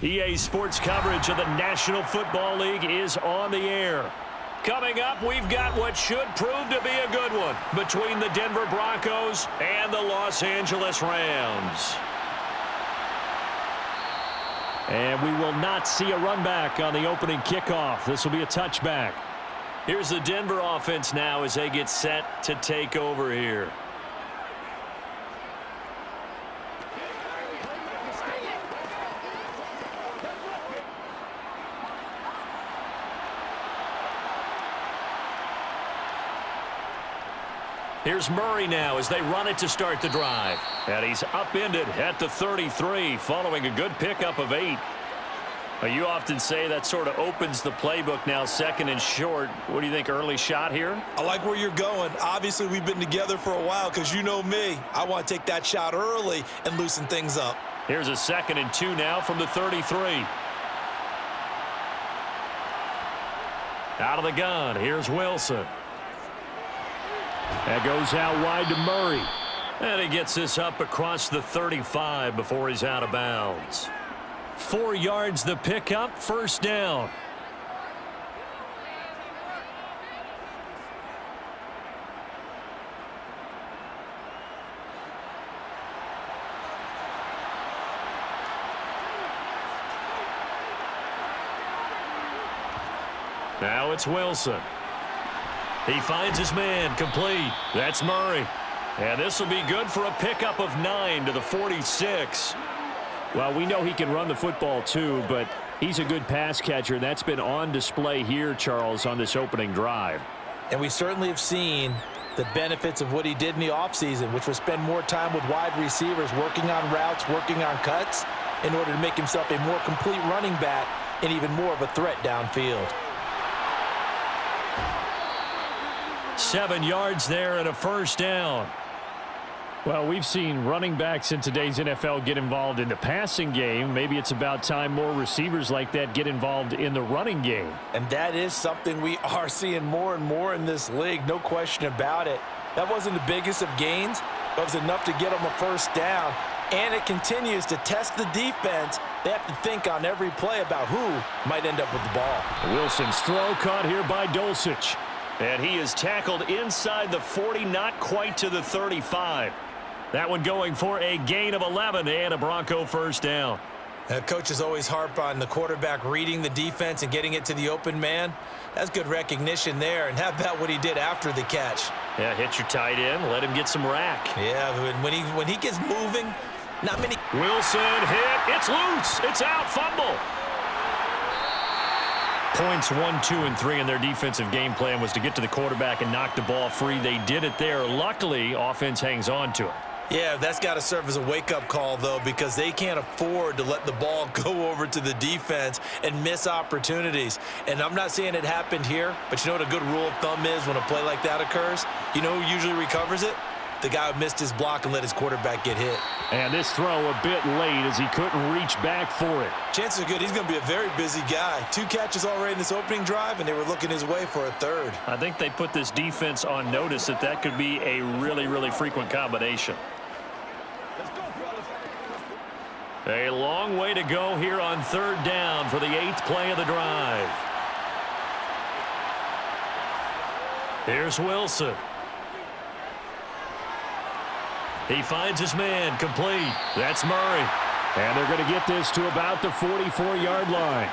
EA Sports coverage of the National Football League is on the air. Coming up, we've got what should prove to be a good one between the Denver Broncos and the Los Angeles Rams. And we will not see a run back on the opening kickoff. This will be a touchback. Here's the Denver offense now as they get set to take over here. Here's Murray now as they run it to start the drive. And he's upended at the 33 following a good pickup of 8. You often say that sort of opens the playbook now, second and short. What do you think, early shot here? I like where you're going. Obviously, we've been together for a while because you know me. I want to take that shot early and loosen things up. Here's a 2nd and 2 now from the 33. Out of the gun, here's Wilson. That goes out wide to Murray. And he gets this up across the 35 before he's out of bounds. 4 yards the pickup, first down. Now it's Wilson. He finds his man, complete. That's Murray. And this will be good for a pickup of 9 to the 46. Well, we know he can run the football too, but he's a good pass catcher. That's been on display here, Charles, on this opening drive. And we certainly have seen the benefits of what he did in the offseason, which was spend more time with wide receivers, working on routes, working on cuts, in order to make himself a more complete running back and even more of a threat downfield. 7 yards there and a first down. Well, we've seen running backs in today's NFL get involved in the passing game. Maybe it's about time more receivers like that get involved in the running game. And that is something we are seeing more and more in this league, no question about it. That wasn't the biggest of gains, but it was enough to get them a first down. And it continues to test the defense. They have to think on every play about who might end up with the ball. Wilson's throw caught here by Dulcich. And he is tackled inside the 40, not quite to the 35. That one going for a gain of 11 and a Bronco first down. Coaches always harp on the quarterback reading the defense and getting it to the open man. That's good recognition there. And how about what he did after the catch? Yeah, hit your tight end, let him get some rack. Yeah, when he gets moving, not many. Wilson hit, it's loose, it's out, fumble. Points 1, 2, and 3 in their defensive game plan was to get to the quarterback and knock the ball free. They did it there. Luckily, offense hangs on to it. Yeah, that's got to serve as a wake-up call, though, because they can't afford to let the ball go over to the defense and miss opportunities. And I'm not saying it happened here, but you know what a good rule of thumb is when a play like that occurs? You know who usually recovers it? The guy who missed his block and let his quarterback get hit. And this throw a bit late as he couldn't reach back for it. Chances are good he's going to be a very busy guy. 2 catches already in this opening drive, and they were looking his way for a 3rd. I think they put this defense on notice that could be a really, really frequent combination. A long way to go here on 3rd down for the 8th play of the drive. Here's Wilson. He finds his man, complete. That's Murray. And they're going to get this to about the 44-yard line.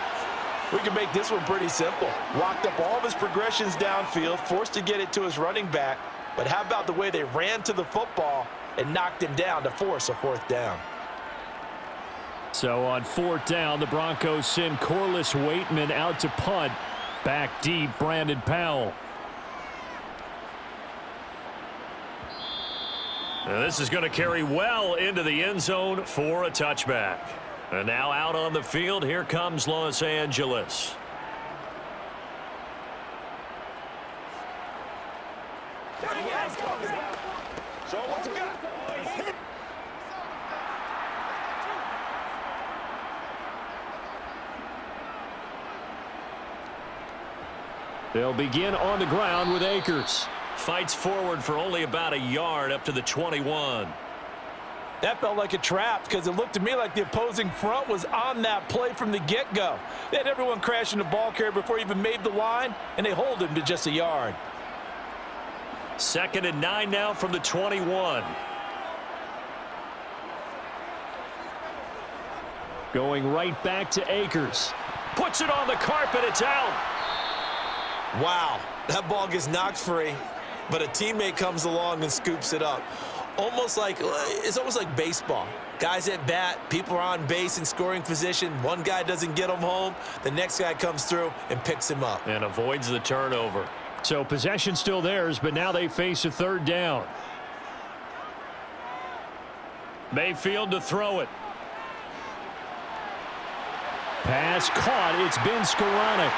We can make this one pretty simple. Locked up all of his progressions downfield, forced to get it to his running back. But how about the way they ran to the football and knocked him down to force a 4th down? So on 4th down, the Broncos send Corliss Waitman out to punt. Back deep, Brandon Powell. Now this is going to carry well into the end zone for a touchback. And now out on the field, here comes Los Angeles. They'll begin on the ground with Akers. Fights forward for only about a yard up to the 21. That felt like a trap because it looked to me like the opposing front was on that play from the get-go. They had everyone crashing the ball carrier before he even made the line, and they hold him to just a yard. 2nd and 9 now from the 21. Going right back to Akers. Puts it on the carpet. It's out. Wow, that ball gets knocked free, but a teammate comes along and scoops it up. It's almost like baseball. Guys at bat, people are on base in scoring position. One guy doesn't get him home. The next guy comes through and picks him up. And avoids the turnover. So possession still theirs, but now they face a 3rd down. Mayfield to throw it. Pass caught. It's been Skoranek.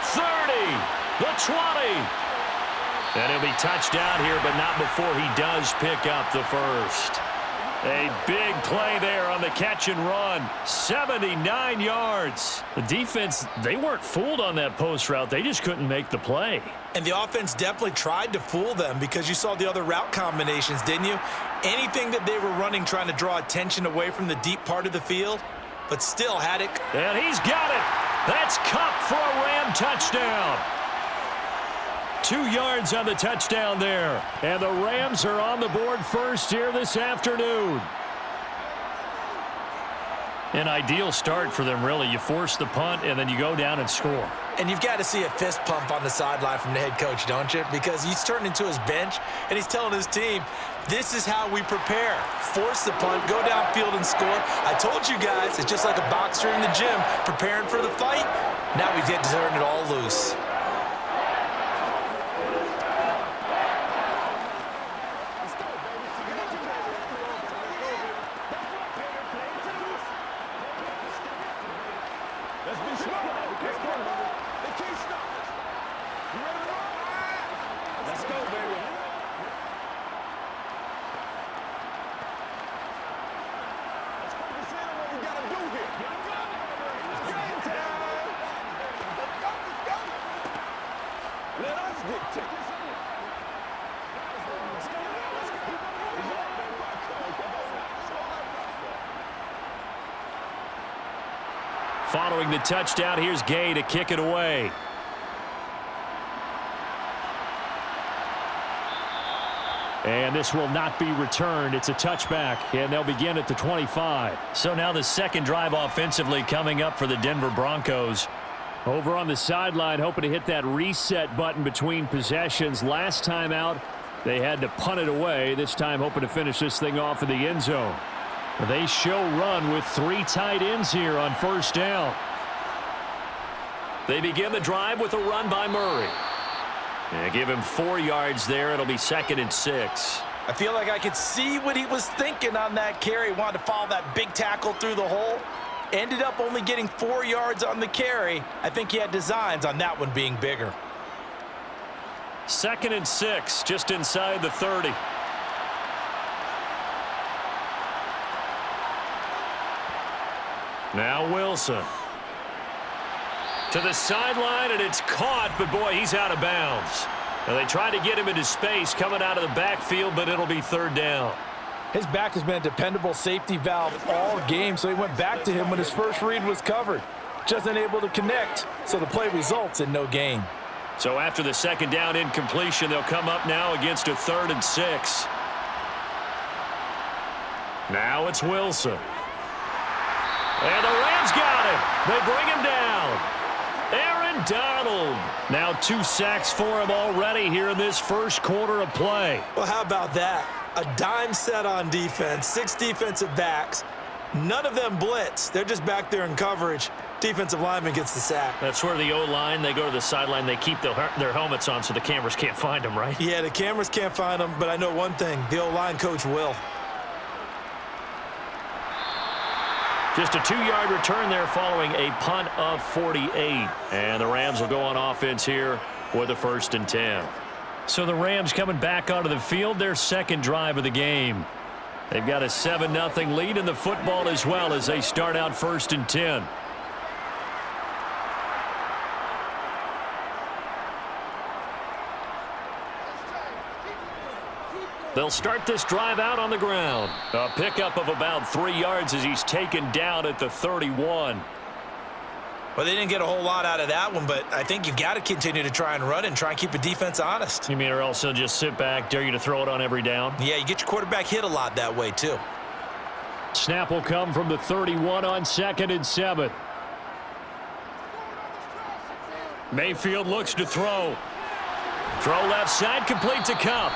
30, the 20. And he'll be touched down here, but not before he does pick up the first. A big play there on the catch and run. 79 yards. The defense, they weren't fooled on that post route. They just couldn't make the play. And the offense definitely tried to fool them because you saw the other route combinations, didn't you? Anything that they were running trying to draw attention away from the deep part of the field, but still had it. And he's got it. That's Cup for a Ram touchdown. 2 yards on the touchdown there. And the Rams are on the board first here this afternoon. An ideal start for them, really. You force the punt, and then you go down and score. And you've got to see a fist pump on the sideline from the head coach, don't you? Because he's turned into his bench, and he's telling his team, this is how we prepare. Force the punt, go downfield and score. I told you guys, it's just like a boxer in the gym preparing for the fight. Now we get to turn it all loose. Following the touchdown, here's Gay to kick it away. And this will not be returned. It's a touchback, and they'll begin at the 25. So now the second drive offensively coming up for the Denver Broncos. Over on the sideline, hoping to hit that reset button between possessions. Last time out, they had to punt it away. This time hoping to finish this thing off in the end zone. They show run with 3 tight ends here on first down. They begin the drive with a run by Murray. And give him 4 yards there. It'll be 2nd and 6. I feel like I could see what he was thinking on that carry. Wanted to follow that big tackle through the hole. Ended up only getting 4 yards on the carry. I think he had designs on that one being bigger. 2nd and 6, just inside the 30. Now Wilson. To the sideline, and it's caught, but boy, he's out of bounds. Now they try to get him into space coming out of the backfield, but it'll be 3rd down. His back has been a dependable safety valve all game, so he went back to him when his first read was covered. Just unable to connect, so the play results in no gain. So after the 2nd down incompletion, they'll come up now against a 3rd and 6. Now it's Wilson. And the Rams got him. They bring him down. Aaron Donald. Now 2 sacks for him already here in this first quarter of play. Well, how about that? A dime set on defense, 6 defensive backs. None of them blitz. They're just back there in coverage. Defensive lineman gets the sack. That's where the O-line, they go to the sideline, they keep their helmets on so the cameras can't find them, right? Yeah, the cameras can't find them, but I know one thing. The O-line coach will. Just a 2-yard return there following a punt of 48. And the Rams will go on offense here with a 1st and 10. So the Rams coming back onto the field, their 2nd drive of the game. They've got a 7-0 lead in the football as well as they start out 1st and 10. They'll start this drive out on the ground. A pickup of about 3 yards as he's taken down at the 31. Well, they didn't get a whole lot out of that one, but I think you've got to continue to try and run and try and keep the defense honest. You mean or else he'll just sit back, dare you to throw it on every down? Yeah, you get your quarterback hit a lot that way, too. Snap will come from the 31 on 2nd and 7. Mayfield looks to throw. Throw left side, complete to Cup.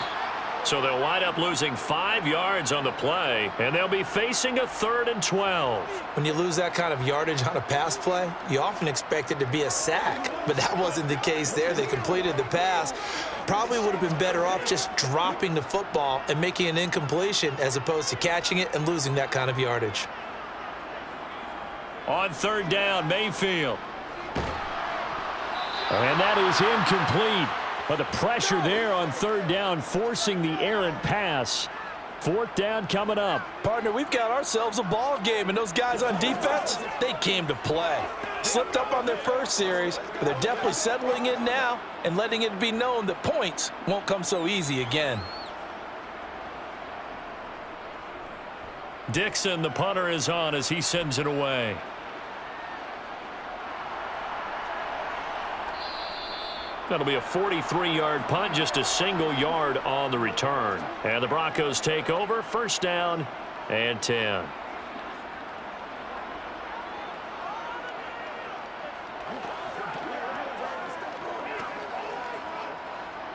So they'll wind up losing 5 yards on the play, and they'll be facing a 3rd and 12. When you lose that kind of yardage on a pass play, you often expect it to be a sack, but that wasn't the case there. They completed the pass. Probably would have been better off just dropping the football and making an incompletion as opposed to catching it and losing that kind of yardage. On 3rd down, Mayfield. And that is incomplete. But the pressure there on 3rd down, forcing the errant pass. 4th down coming up. Partner, we've got ourselves a ball game, and those guys on defense, they came to play. Slipped up on their first series, but they're definitely settling in now and letting it be known that points won't come so easy again. Dixon, the punter, is on as he sends it away. That'll be a 43-yard punt, just a single yard on the return. And the Broncos take over, 1st down and 10.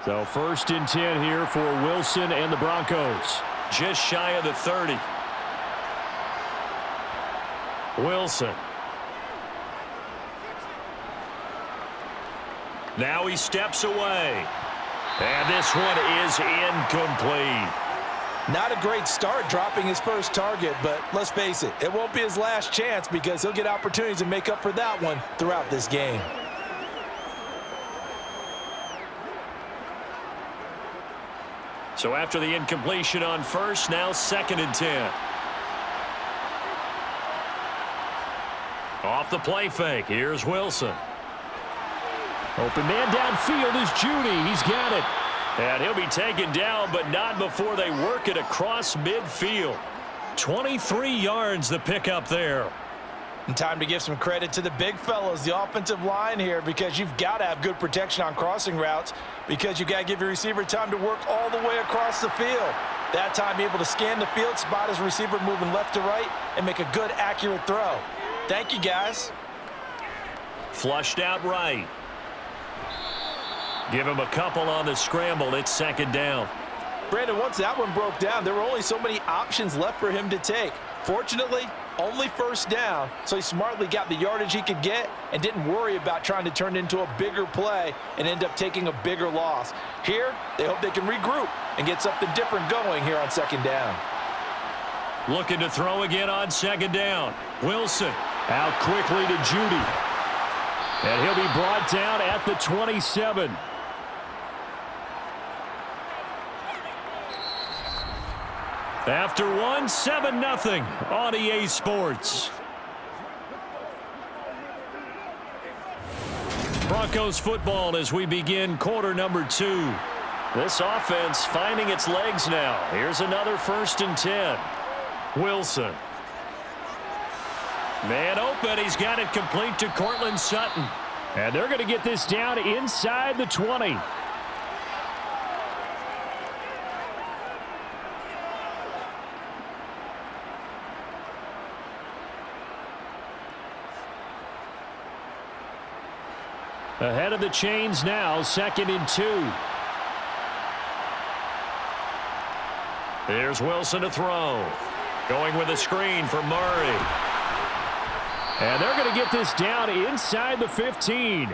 So 1st and 10 here for Wilson and the Broncos. Just shy of the 30. Wilson. Now he steps away. And this one is incomplete. Not a great start dropping his first target, but let's face it, it won't be his last chance because he'll get opportunities to make up for that one throughout this game. So after the incompletion on 1st, now 2nd and 10. Off the play fake, here's Wilson. Open man downfield is Judy. He's got it. And he'll be taken down, but not before they work it across midfield. 23 yards the pickup there. And time to give some credit to the big fellows, the offensive line here, because you've got to have good protection on crossing routes because you've got to give your receiver time to work all the way across the field. That time able to scan the field, spot his receiver moving left to right, and make a good, accurate throw. Thank you, guys. Flushed out right. Give him a couple on the scramble. It's 2nd down. Brandon, once that one broke down, there were only so many options left for him to take. Fortunately, only 1st down, so he smartly got the yardage he could get and didn't worry about trying to turn it into a bigger play and end up taking a bigger loss. Here, they hope they can regroup and get something different going here on 2nd down. Looking to throw again on 2nd down. Wilson out quickly to Judy. And he'll be brought down at the 27. After one, 7-0 on EA Sports. Broncos football as we begin quarter number 2. This offense finding its legs now. Here's another 1st and 10. Wilson. Man open. He's got it complete to Cortland Sutton. And they're going to get this down inside the 20. Ahead of the chains now, 2nd and 2. Here's Wilson to throw. Going with a screen for Murray. And they're going to get this down inside the 15.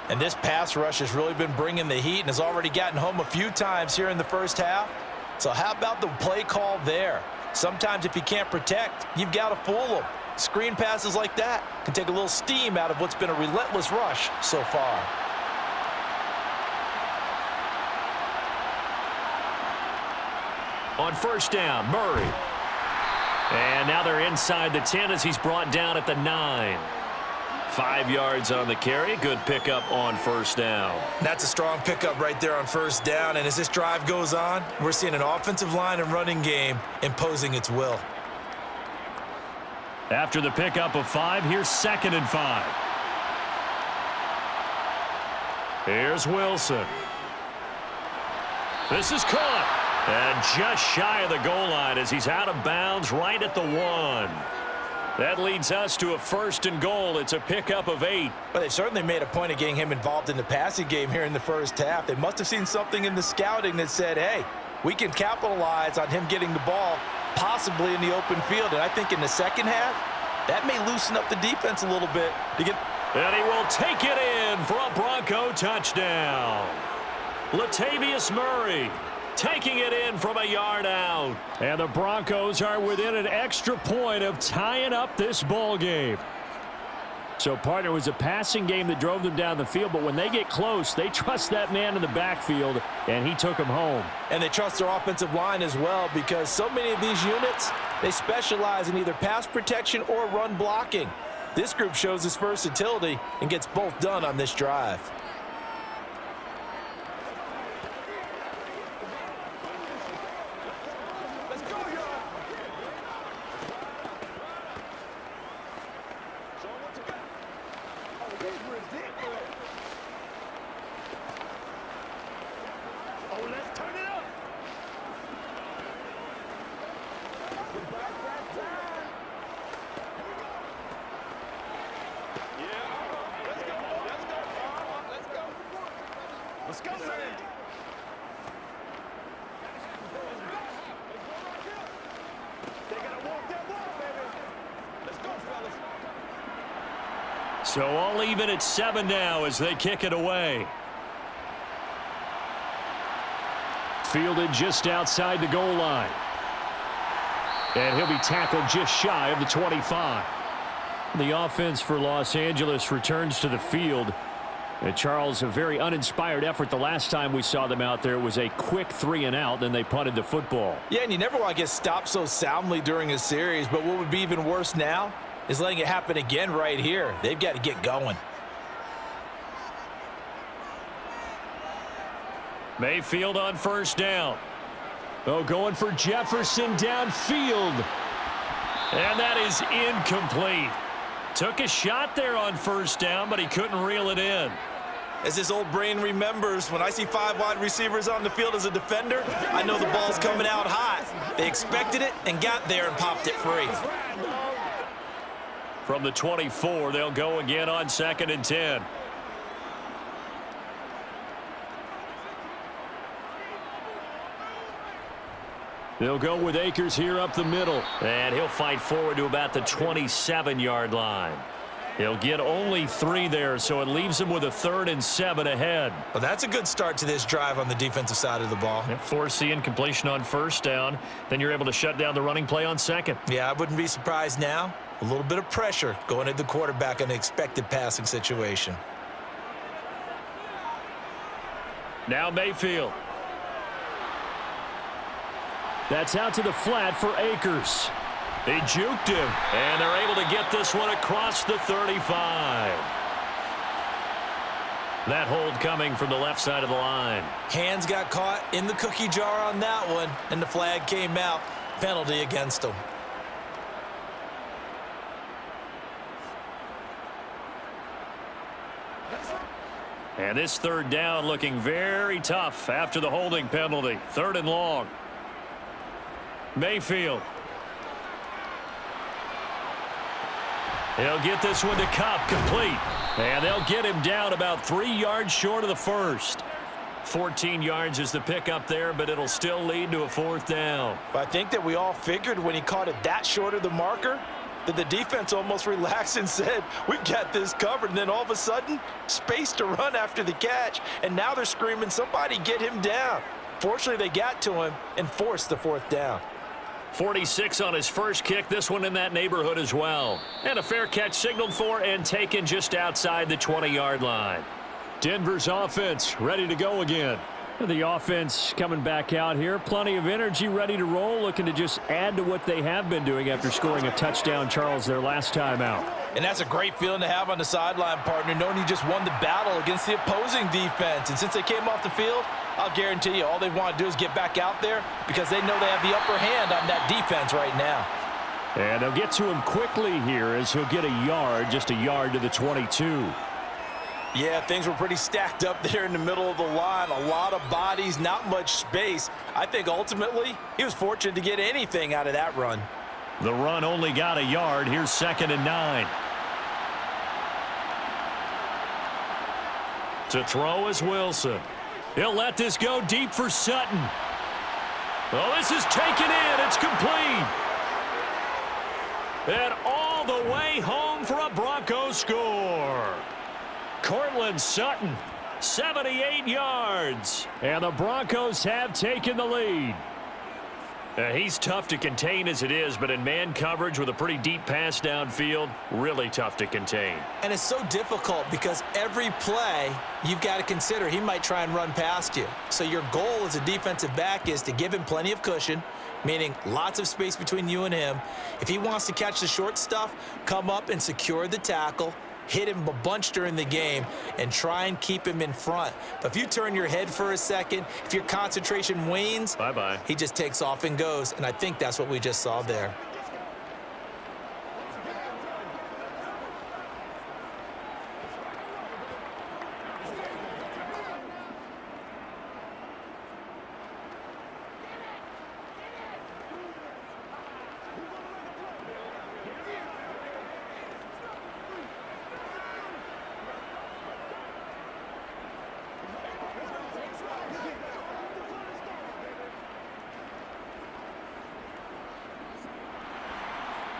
And this pass rush has really been bringing the heat and has already gotten home a few times here in the first half. So how about the play call there? Sometimes if you can't protect, you've got to fool them. Screen passes like that can take a little steam out of what's been a relentless rush so far. On 1st down, Murray. And now they're inside the 10 as he's brought down at the 9. 5 yards on the carry. Good pickup on first down. That's a strong pickup right there on first down. And as this drive goes on, we're seeing an offensive line and running game imposing its will. After the pickup of 5, here's 2nd and 5. Here's Wilson. This is caught. And just shy of the goal line as he's out of bounds right at the 1. That leads us to a 1st and goal. It's a pickup of 8. Well, they certainly made a point of getting him involved in the passing game here in the first half. They must have seen something in the scouting that said, hey, we can capitalize on him getting the ball possibly in the open field. And I think in the second half, that may loosen up the defense a little bit to get. And he will take it in for a Bronco touchdown. Latavius Murray taking it in from a yard out. And the Broncos are within an extra point of tying up this ball game. So, partner, it was a passing game that drove them down the field, but when they get close, they trust that man in the backfield, and he took them home. And they trust their offensive line as well, because so many of these units, they specialize in either pass protection or run blocking. This group shows its versatility and gets both done on this drive. Let's go, man. They gotta walk that walk, baby. Let's go, fellas. So all even at 7 now as they kick it away. Fielded just outside the goal line. And he'll be tackled just shy of the 25. The offense for Los Angeles returns to the field. And Charles, a very uninspired effort the last time we saw them out there. It was a quick 3 and out, then they punted the football. Yeah, and you never want to get stopped so soundly during a series, but what would be even worse now is letting it happen again right here. They've got to get going. Mayfield on first down. Oh, going for Jefferson downfield. And that is incomplete. Took a shot there on first down, but he couldn't reel it in. As his old brain remembers, when I see 5 wide receivers on the field as a defender, I know the ball's coming out hot. They expected it and got there and popped it free. From the 24, they'll go again on 2nd and 10. They'll go with Akers here up the middle. And he'll fight forward to about the 27-yard line. He'll get only 3 there, so it leaves him with a 3rd and 7 ahead. Well, that's a good start to this drive on the defensive side of the ball. Force the incompletion on first down. Then you're able to shut down the running play on 2nd. Yeah, I wouldn't be surprised now. A little bit of pressure going at the quarterback in an expected passing situation. Now Mayfield. That's out to the flat for Akers. They juked him. And they're able to get this one across the 35. That hold coming from the left side of the line. Hands got caught in the cookie jar on that one, and the flag came out. Penalty against him. And this 3rd down looking very tough after the holding penalty. 3rd and long. Mayfield. He'll get this one to Cup, complete. And they'll get him down about 3 yards short of the first. 14 yards is the pickup there, but it'll still lead to a 4th down. But I think that we all figured when he caught it that short of the marker that the defense almost relaxed and said, we've got this covered. And then all of a sudden, space to run after the catch. And now they're screaming, somebody get him down. Fortunately, they got to him and forced the 4th down. 46 on his first kick, this one in that neighborhood as well. And a fair catch signaled for and taken just outside the 20-yard line. Denver's offense ready to go again. The offense coming back out here. Plenty of energy, ready to roll, looking to just add to what they have been doing after scoring a touchdown, Charles, their last time out. And that's a great feeling to have on the sideline, partner, knowing you just won the battle against the opposing defense. And since they came off the field, I'll guarantee you all they want to do is get back out there because they know they have the upper hand on that defense right now. And they'll get to him quickly here as he'll get a yard, just a yard to the 22. Yeah, things were pretty stacked up there in the middle of the line. A lot of bodies, not much space. I think ultimately he was fortunate to get anything out of that run. The run only got a yard. Here's 2nd and 9. To throw is Wilson. He'll let this go deep for Sutton. Well, this is taken in. It's complete. And all the way home for a Broncos score. Cortland Sutton, 78 yards. And the Broncos have taken the lead. He's tough to contain as it is, but in man coverage with a pretty deep pass downfield, really tough to contain. And it's so difficult because every play you've got to consider he might try and run past you. So your goal as a defensive back is to give him plenty of cushion, meaning lots of space between you and him. If he wants to catch the short stuff, come up and secure the tackle, hit him a bunch during the game, and try and keep him in front. But if you turn your head for a second, if your concentration wanes, bye-bye. He just takes off and goes, and I think that's what we just saw there.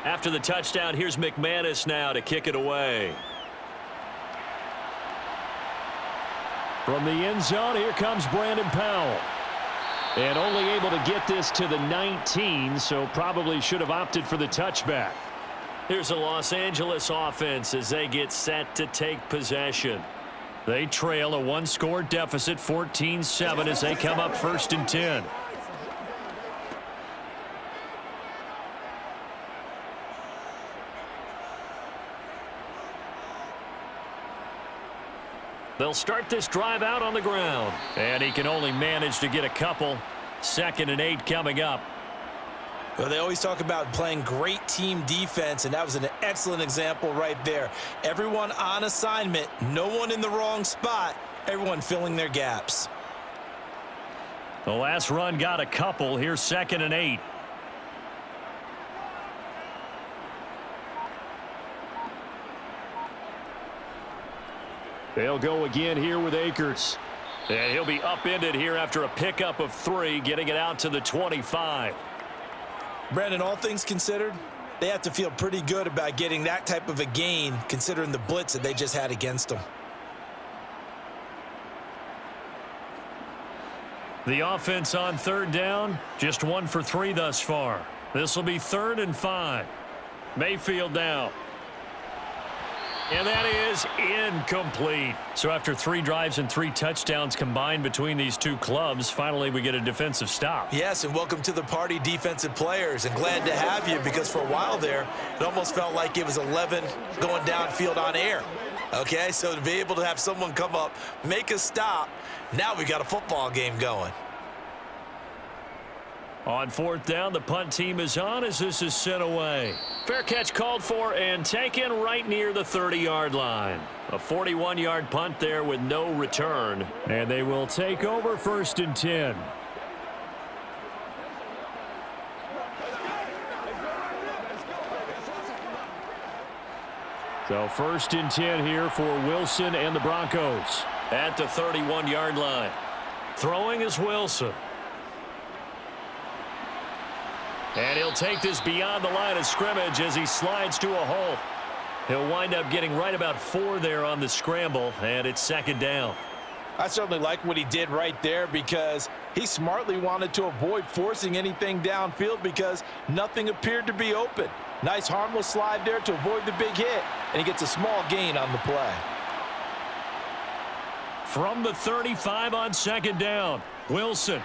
After the touchdown, here's McManus now to kick it away. From the end zone, here comes Brandon Powell. And only able to get this to the 19, so probably should have opted for the touchback. Here's a Los Angeles offense as they get set to take possession. They trail a one-score deficit, 14-7, as they come up 1st and 10. They'll start this drive out on the ground. And he can only manage to get a couple. 2nd and 8 coming up. Well, they always talk about playing great team defense, and that was an excellent example right there. Everyone on assignment, no one in the wrong spot, everyone filling their gaps. The last run got a couple. Here's 2nd and 8. They'll go again here with Akers. And he'll be upended here after a pickup of 3, getting it out to the 25. Brandon, all things considered, they have to feel pretty good about getting that type of a gain considering the blitz that they just had against them. The offense on 3rd down, just 1 for 3 thus far. This will be 3rd and 5. Mayfield now. And that is incomplete. So after 3 drives and 3 touchdowns combined between these two clubs, finally we get a defensive stop. Yes, and welcome to the party, defensive players, and glad to have you because for a while there, it almost felt like it was 11 going downfield on air. Okay, so to be able to have someone come up, make a stop, now we got a football game going. On 4th down, the punt team is on as this is sent away. Fair catch called for and taken right near the 30-yard line. A 41-yard punt there with no return. And they will take over 1st and 10. So 1st and 10 here for Wilson and the Broncos. At the 31-yard line. Throwing is Wilson. And he'll take this beyond the line of scrimmage as he slides to a halt. He'll wind up getting right about 4 there on the scramble, and it's 2nd down. I certainly like what he did right there because he smartly wanted to avoid forcing anything downfield because nothing appeared to be open. Nice harmless slide there to avoid the big hit, and he gets a small gain on the play. From the 35 on second down, Wilson.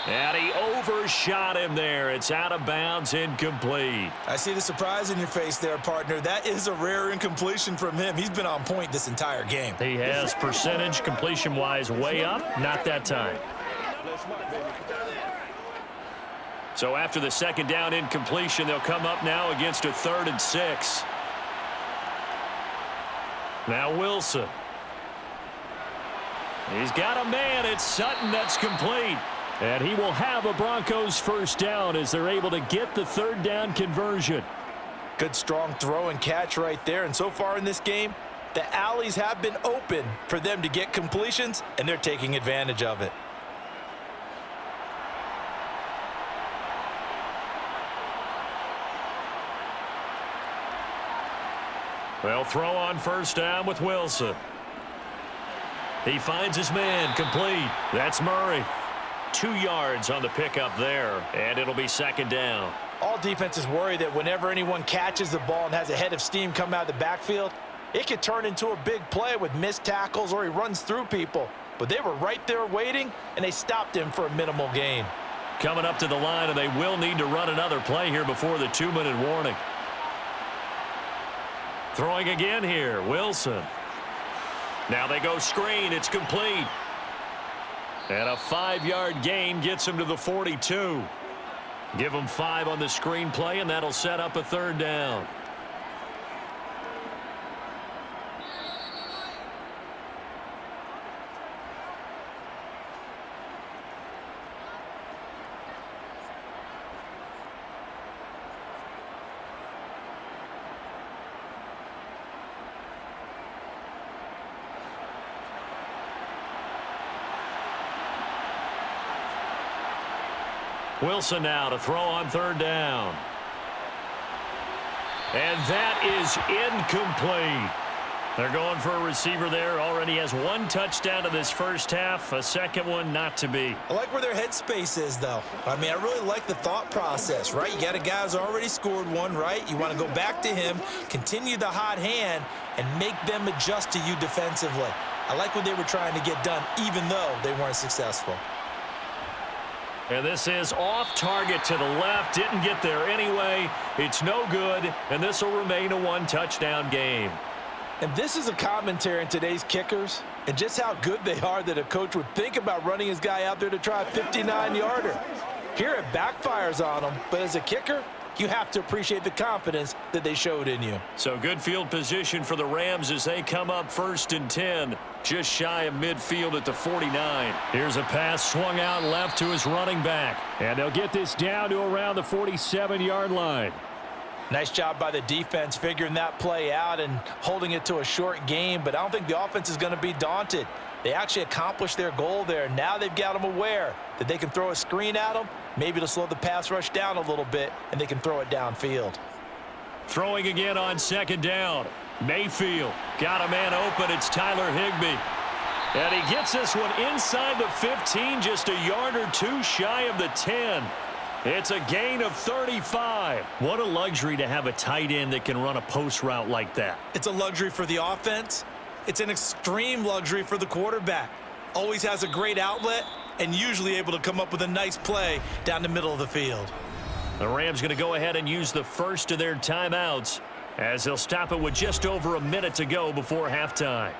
And he overshot him there. It's out of bounds, incomplete. I see the surprise in your face there, partner. That is a rare incompletion from him. He's been on point this entire game. He has percentage completion-wise way up. Not that time. So after the second down incompletion, they'll come up now against a 3rd and 6. Now Wilson. He's got a man. It's Sutton that's complete. And he will have a Broncos first down as they're able to get the 3rd down conversion. Good strong throw and catch right there. And so far in this game, the alleys have been open for them to get completions, and they're taking advantage of it. Well, throw on first down with Wilson. He finds his man, complete. That's Murray. 2 yards on the pickup there, and it'll be second down. All defenses worry that whenever anyone catches the ball and has a head of steam come out of the backfield, it could turn into a big play with missed tackles or he runs through people. But they were right there waiting, and they stopped him for a minimal gain. Coming up to the line, and they will need to run another play here before the 2-minute warning. Throwing again here, Wilson. Now they go screen. It's complete. And a 5-yard gain gets him to the 42. Give him 5 on the screen play, and that'll set up a 3rd down. Wilson now to throw on 3rd down. And that is incomplete. They're going for a receiver there. Already has 1 touchdown in this first half. A second one not to be. I like where their headspace is, though. I mean, I really like the thought process, right? You got a guy who's already scored 1, right? You want to go back to him, continue the hot hand, and make them adjust to you defensively. I like what they were trying to get done, even though they weren't successful. And this is off target to the left. Didn't get there anyway. It's no good, and this will remain a 1-touchdown game. And this is a commentary in today's kickers and just how good they are that a coach would think about running his guy out there to try a 59-yarder. Here it backfires on him, but as a kicker, you have to appreciate the confidence that they showed in you. So good field position for the Rams as they come up 1st and 10, just shy of midfield at the 49. Here's a pass swung out left to his running back, and they'll get this down to around the 47-yard line. Nice job by the defense figuring that play out and holding it to a short game, but I don't think the offense is going to be daunted. They actually accomplished their goal there. Now they've got them aware that they can throw a screen at them, maybe to slow the pass rush down a little bit, and they can throw it downfield. Throwing again on second down. Mayfield got a man open. It's Tyler Higbee. And he gets this one inside the 15, just a yard or 2 shy of the 10. It's a gain of 35. What a luxury to have a tight end that can run a post route like that. It's a luxury for the offense. It's an extreme luxury for the quarterback. Always has a great outlet and usually able to come up with a nice play down the middle of the field. The Rams going to go ahead and use the first of their timeouts as they'll stop it with just over a minute to go before halftime.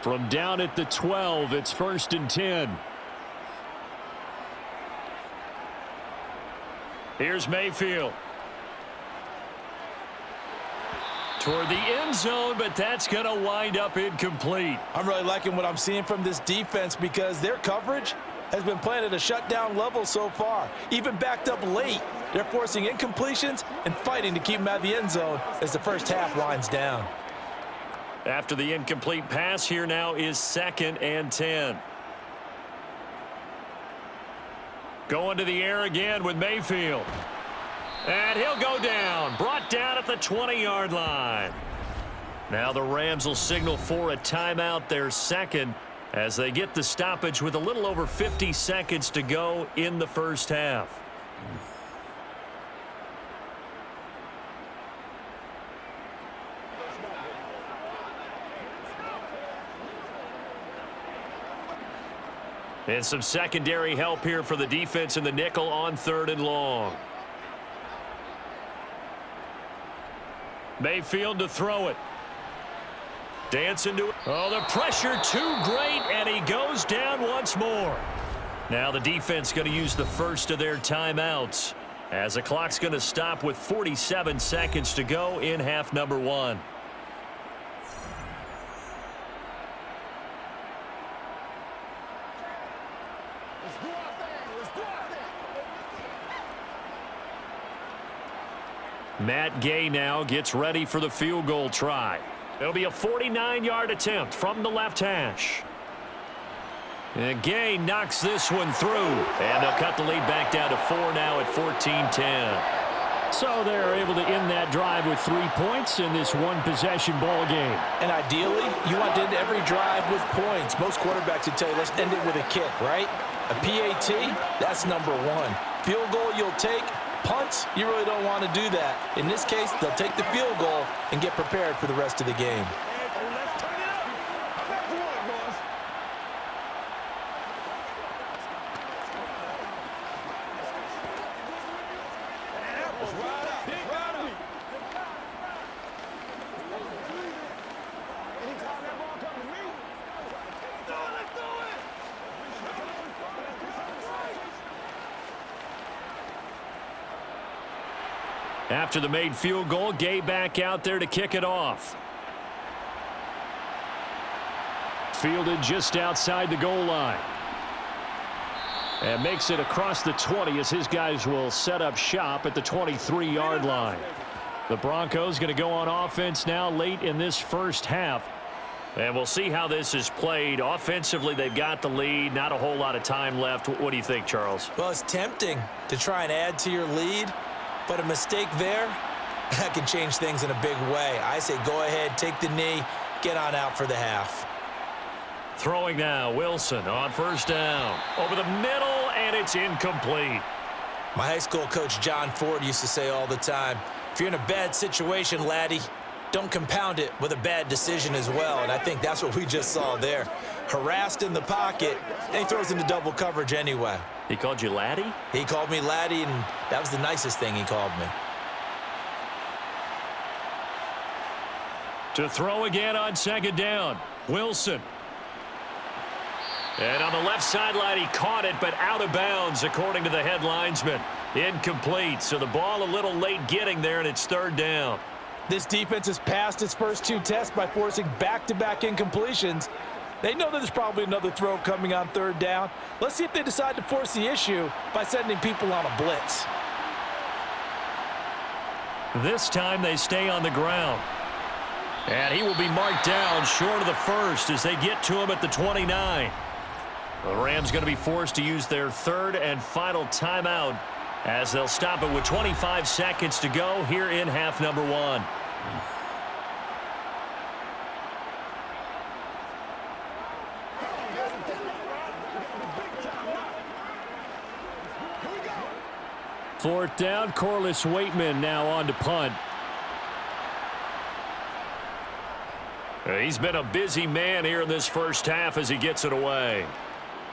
From down at the 12, it's 1st and 10. Here's Mayfield. Toward the end zone, but that's going to wind up incomplete. I'm really liking what I'm seeing from this defense because their coverage has been playing at a shutdown level so far. Even backed up late, they're forcing incompletions and fighting to keep them out of the end zone as the first half winds down. After the incomplete pass, here now is 2nd and 10. Going to the air again with Mayfield. And he'll go down. Brought down at the 20-yard line. Now the Rams will signal for a timeout, their second, as they get the stoppage with a little over 50 seconds to go in the first half. And some secondary help here for the defense in the nickel on 3rd and long. Mayfield to throw it. Dancing to it. Oh, the pressure too great, and he goes down once more. Now the defense going to use the first of their timeouts, as the clock's going to stop with 47 seconds to go in half number 1. Matt Gay now gets ready for the field goal try. It'll be a 49-yard attempt from the left hash. And Gay knocks this one through. And they'll cut the lead back down to 4 now at 14-10. So they're able to end that drive with 3 points in this one-possession ball game. And ideally, you want to end every drive with points. Most quarterbacks would tell you, let's end it with a kick, right? A PAT, that's number 1. Field goal you'll take. Punts, you really don't want to do that. In this case, they'll take the field goal and get prepared for the rest of the game. After the made field goal, Gay back out there to kick it off. Fielded just outside the goal line. And makes it across the 20 as his guys will set up shop at the 23-yard line. The Broncos going to go on offense now late in this first half. And we'll see how this is played. Offensively, they've got the lead. Not a whole lot of time left. What do you think, Charles? Well, it's tempting to try and add to your lead. But a mistake there, that can change things in a big way. I say go ahead, take the knee, get on out for the half. Throwing now, Wilson on first down. Over the middle, and it's incomplete. My high school coach, John Ford, used to say all the time, if you're in a bad situation, laddie, don't compound it with a bad decision as well. And I think that's what we just saw there. Harassed in the pocket, and he throws into double coverage anyway. He called you laddie? He called me laddie, and that was the nicest thing he called me. To throw again on 2nd down, Wilson. And on the left sideline, he caught it, but out of bounds, according to the head linesman. Incomplete, so the ball a little late getting there, and it's 3rd down. This defense has passed its first 2 tests by forcing back-to-back incompletions. They know that there's probably another throw coming on 3rd down. Let's see if they decide to force the issue by sending people on a blitz. This time they stay on the ground. And he will be marked down short of the first as they get to him at the 29. The Rams going to be forced to use their 3rd and final timeout as they'll stop it with 25 seconds to go here in half number 1. Fourth down, Corliss Waitman now on to punt. He's been a busy man here in this first half as he gets it away.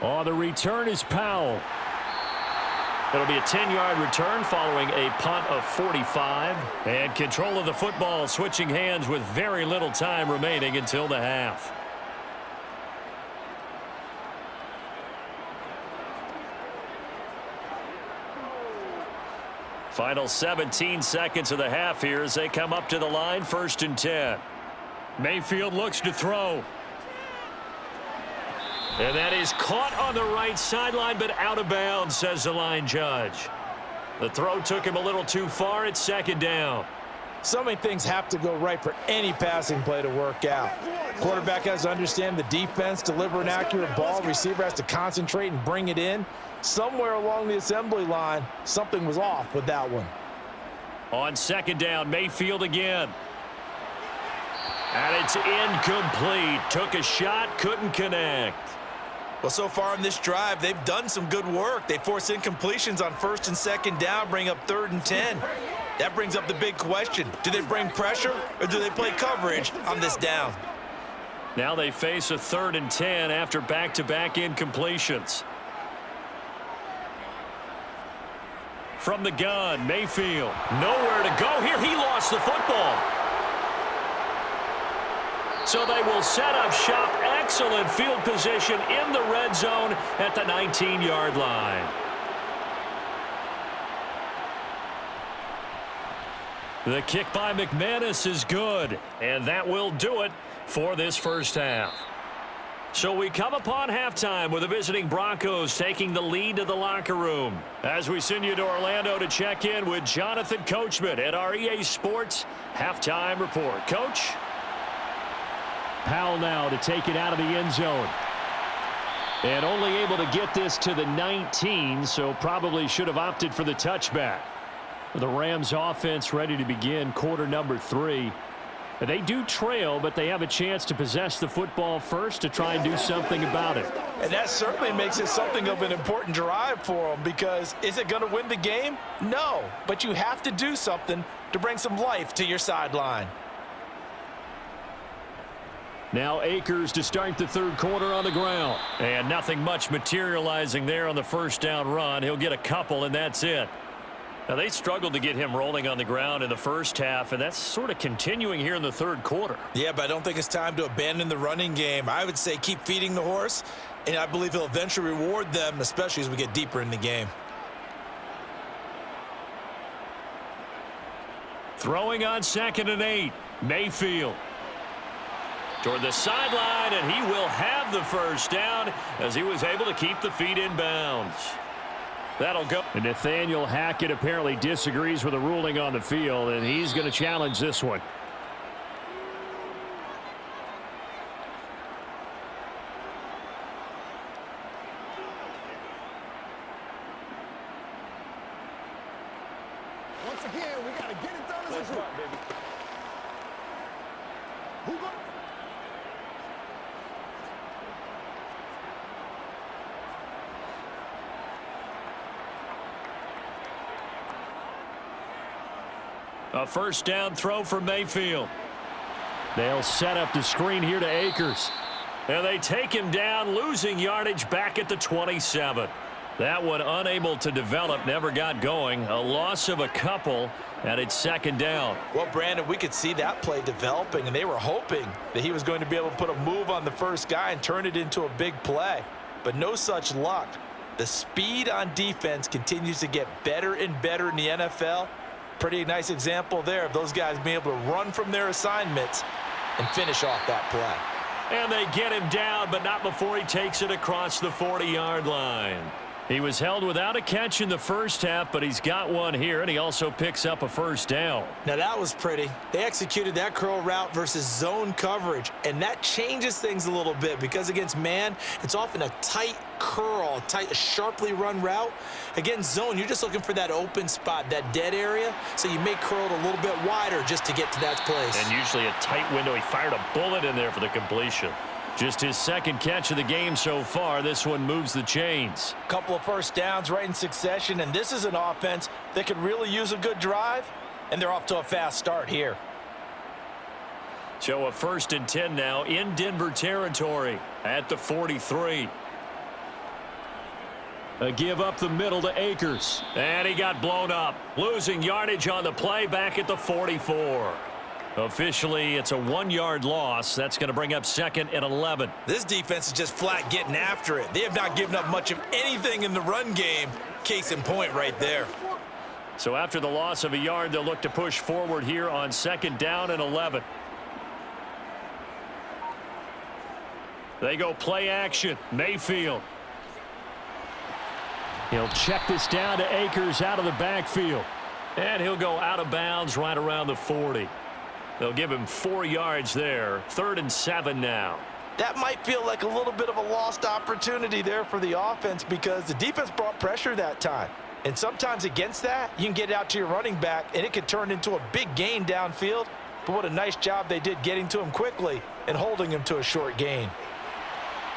On the return is Powell. It'll be a 10-yard return following a punt of 45. And control of the football switching hands with very little time remaining until the half. Final 17 seconds of the half here as they come up to the line, 1st and 10. Mayfield looks to throw. And that is caught on the right sideline, but out of bounds, says the line judge. The throw took him a little too far. It's 2nd down. So many things have to go right for any passing play to work out. Quarterback has to understand the defense, deliver an accurate ball. Receiver has to concentrate and bring it in. Somewhere along the assembly line, something was off with that one. On 2nd down, Mayfield again. And it's incomplete. Took a shot, couldn't connect. Well, so far in this drive, they've done some good work. They force incompletions on 1st and 2nd down, bring up 3rd and 10. That brings up the big question. Do they bring pressure or do they play coverage on this down? Now they face a 3rd and 10 after back-to-back incompletions. From the gun, Mayfield. Nowhere to go here. He lost the football. So they will set up shop. Excellent field position in the red zone at the 19-yard line. The kick by McManus is good, and that will do it for this first half. So we come upon halftime with the visiting Broncos taking the lead to the locker room. As we send you to Orlando to check in with Jonathan Coachman at our EA Sports Halftime Report. Coach? Powell now to take it out of the end zone. And only able to get this to the 19, so probably should have opted for the touchback. The Rams offense ready to begin quarter number 3. They do trail, but they have a chance to possess the football first to try and do something about it. And that certainly makes it something of an important drive for them, because is it going to win the game? No, but you have to do something to bring some life to your sideline. Now Akers to start the 3rd quarter on the ground. And nothing much materializing there on the first down run. He'll get a couple, and that's it. Now, they struggled to get him rolling on the ground in the first half, and that's sort of continuing here in the 3rd quarter. Yeah, but I don't think it's time to abandon the running game. I would say keep feeding the horse, and I believe he'll eventually reward them, especially as we get deeper in the game. Throwing on 2nd and 8, Mayfield. Toward the sideline, and he will have the first down as he was able to keep the feet in bounds. That'll go. And Nathaniel Hackett apparently disagrees with the ruling on the field, and he's going to challenge this one. Once again, we got to get it done as a group, baby. Who go? A first down throw for Mayfield. They'll set up the screen here to Akers. And they take him down, losing yardage back at the 27. That one unable to develop, never got going. A loss of a couple, and it's 2nd down. Well, Brandon, we could see that play developing, and they were hoping that he was going to be able to put a move on the first guy and turn it into a big play. But no such luck. The speed on defense continues to get better and better in the NFL. Pretty nice example there of those guys being able to run from their assignments and finish off that play. And they get him down, but not before he takes it across the 40-yard line. He was held without a catch in the first half, but he's got one here, and he also picks up a first down. Now, that was pretty. They executed that curl route versus zone coverage, and that changes things a little bit because against man, it's often a tight curl, a sharply run route. Against zone, you're just looking for that open spot, that dead area, so you may curl it a little bit wider just to get to that place. And usually a tight window. He fired a bullet in there for the completion. Just his 2nd catch of the game so far. This one moves the chains. Couple of first downs right in succession, and this is an offense that could really use a good drive, and they're off to a fast start here. So a 1st and 10 now in Denver territory at the 43. A give up the middle to Akers. And he got blown up. Losing yardage on the play back at the 44. Officially, it's a 1-yard loss. That's going to bring up 2nd and 11. This defense is just flat getting after it. They have not given up much of anything in the run game. Case in point right there. So after the loss of a yard, they'll look to push forward here on 2nd down and 11. They go play action. Mayfield. He'll check this down to Akers out of the backfield. And he'll go out of bounds right around the 40. They'll give him 4 yards there. 3rd and 7 now. That might feel like a little bit of a lost opportunity there for the offense because the defense brought pressure that time. And sometimes against that, you can get out to your running back, and it can turn into a big gain downfield. but what a nice job they did getting to him quickly and holding him to a short gain.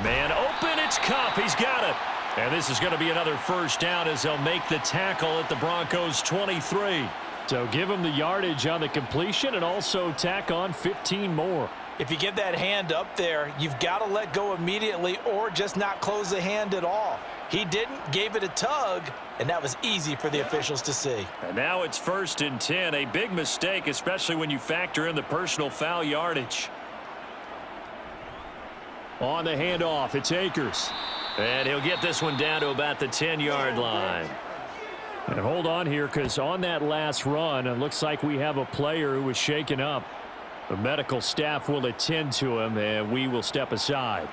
Man open, it's Kupp. He's got it. And this is going to be another first down as they'll make the tackle at the Broncos' 23. So give him the yardage on the completion and also tack on 15 more. If you get that hand up there, you've got to let go immediately or just not close the hand at all. He didn't, gave it a tug, and that was easy for the officials to see. And now it's 1st and 10, a big mistake, especially when you factor in the personal foul yardage. On the handoff, it's Akers. And he'll get this one down to about the 10-yard line. And hold on here, because on that last run, it looks like we have a player who was shaken up. The medical staff will attend to him, and we will step aside.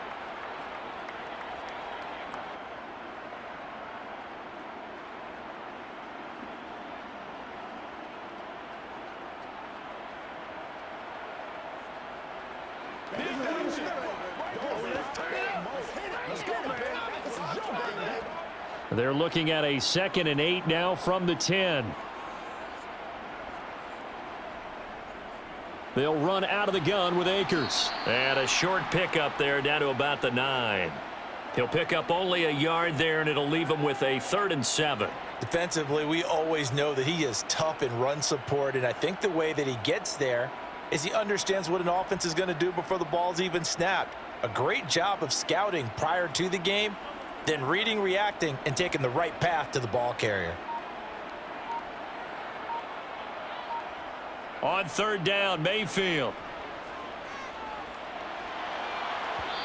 They're looking at a 2nd and 8 now from the 10. They'll run out of the gun with Akers. And a short pickup there down to about the 9. He'll pick up only a yard there, and it'll leave him with a 3rd and 7. Defensively, we always know that he is tough in run support, and I think the way that he gets there is he understands what an offense is going to do before the ball's even snapped. A great job of scouting prior to the game, then reading, reacting, and taking the right path to the ball carrier. On 3rd down, Mayfield.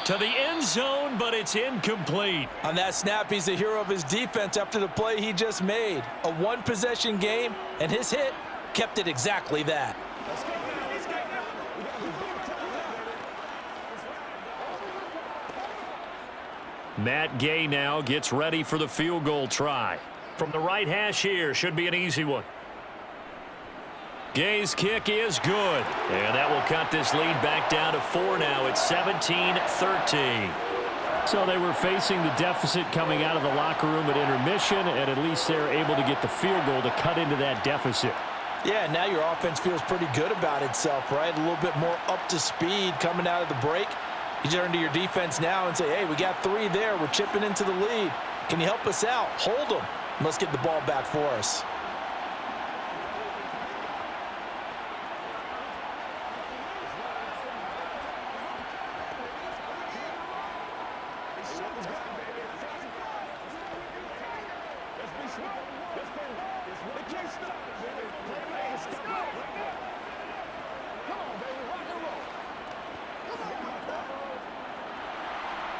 To the end zone, but it's incomplete. On that snap, he's the hero of his defense after the play he just made. A one-possession game, and his hit kept it exactly that. Matt Gay now gets ready for the field goal try. From the right hash here, should be an easy one. Gay's kick is good. And that will cut this lead back down to 4 now. It's 17-13. So they were facing the deficit coming out of the locker room at intermission, and at least they're able to get the field goal to cut into that deficit. Yeah, now your offense feels pretty good about itself, right? A little bit more up to speed coming out of the break. You turn to your defense now and say, hey, we got 3 there. We're chipping into the lead. Can you help us out? Hold them. Let's get the ball back for us.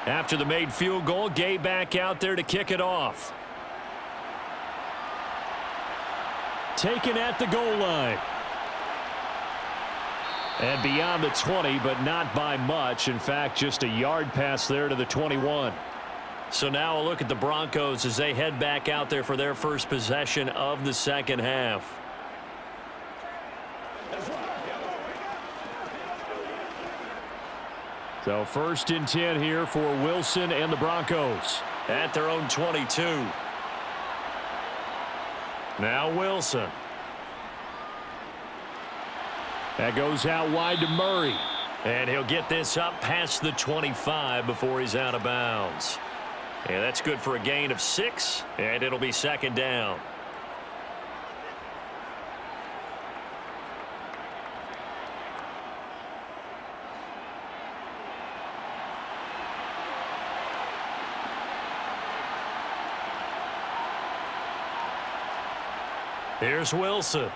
After the made field goal, Gay back out there to kick it off. Taken at the goal line. And beyond the 20, but not by much. In fact, just a yard pass there to the 21. So now a look at the Broncos as they head back out there for their first possession of the second half. So 1st and 10 here for Wilson and the Broncos. At their own 22. Now Wilson. That goes out wide to Murray. And he'll get this up past the 25 before he's out of bounds. And that's good for a gain of 6, and it'll be 2nd down. Here's Wilson.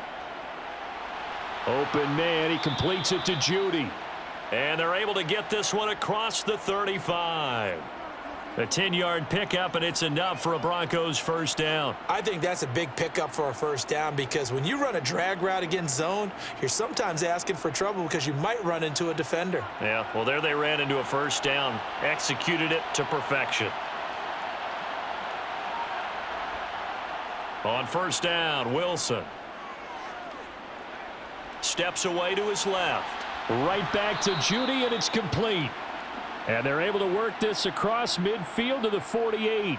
Open man. He completes it to Judy. And they're able to get this one across the 35. A 10-yard pickup, and it's enough for a Broncos first down. I think that's a big pickup for a first down because when you run a drag route against zone, you're sometimes asking for trouble because you might run into a defender. Yeah, well, there they ran into a first down. Executed it to perfection. On first down, Wilson. Steps away to his left. Right back to Judy, and it's complete. And they're able to work this across midfield to the 48.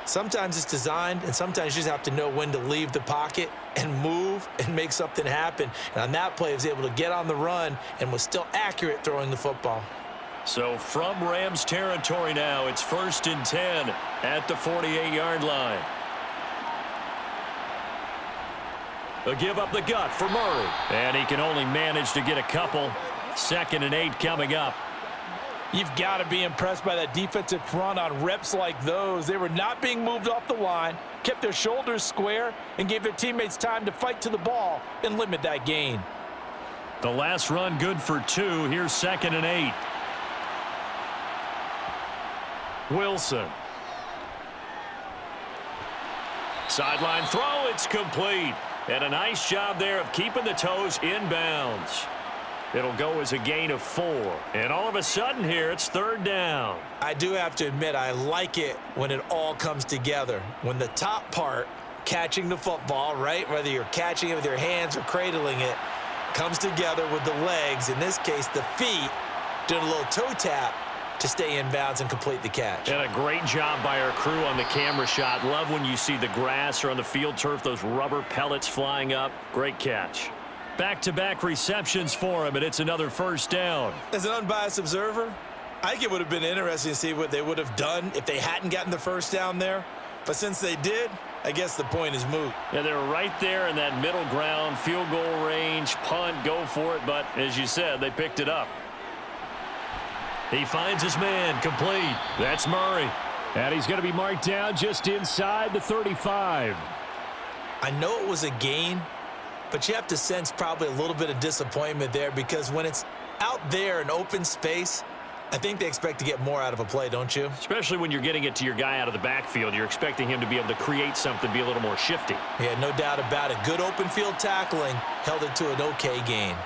Sometimes it's designed, and sometimes you just have to know when to leave the pocket and move and make something happen. And on that play, he was able to get on the run and was still accurate throwing the football. So from Rams territory now, it's 1st and 10 at the 48-yard line. A give up the gut for Murray. And he can only manage to get a couple. 2nd and 8 coming up. You've got to be impressed by that defensive front on reps like those. They were not being moved off the line, kept their shoulders square, and gave their teammates time to fight to the ball and limit that gain. The last run good for 2. Here's 2nd and 8. Wilson. Sideline throw, it's complete. And a nice job there of keeping the toes inbounds. It'll go as a gain of 4. And all of a sudden here, it's 3rd down. I do have to admit, I like it when it all comes together. When the top part, catching the football, right, whether you're catching it with your hands or cradling it, comes together with the legs, in this case the feet, doing a little toe tap to stay in bounds and complete the catch. And a great job by our crew on the camera shot. Love when you see the grass or on the field turf, those rubber pellets flying up. Great catch. Back-to-back receptions for him, and it's another 1st down. As an unbiased observer, I think it would have been interesting to see what they would have done if they hadn't gotten the 1st down there. But since they did, I guess the point is moot. Yeah, they're right there in that middle ground, field goal range, punt, go for it. But as you said, they picked it up. He finds his man, complete. That's Murray. And he's going to be marked down just inside the 35. I know it was a gain, but you have to sense probably a little bit of disappointment there, because when it's out there in open space, I think they expect to get more out of a play, don't you? Especially when you're getting it to your guy out of the backfield. You're expecting him to be able to create something, be a little more shifty. Yeah, no doubt about it. Good open field tackling held it to an okay gain.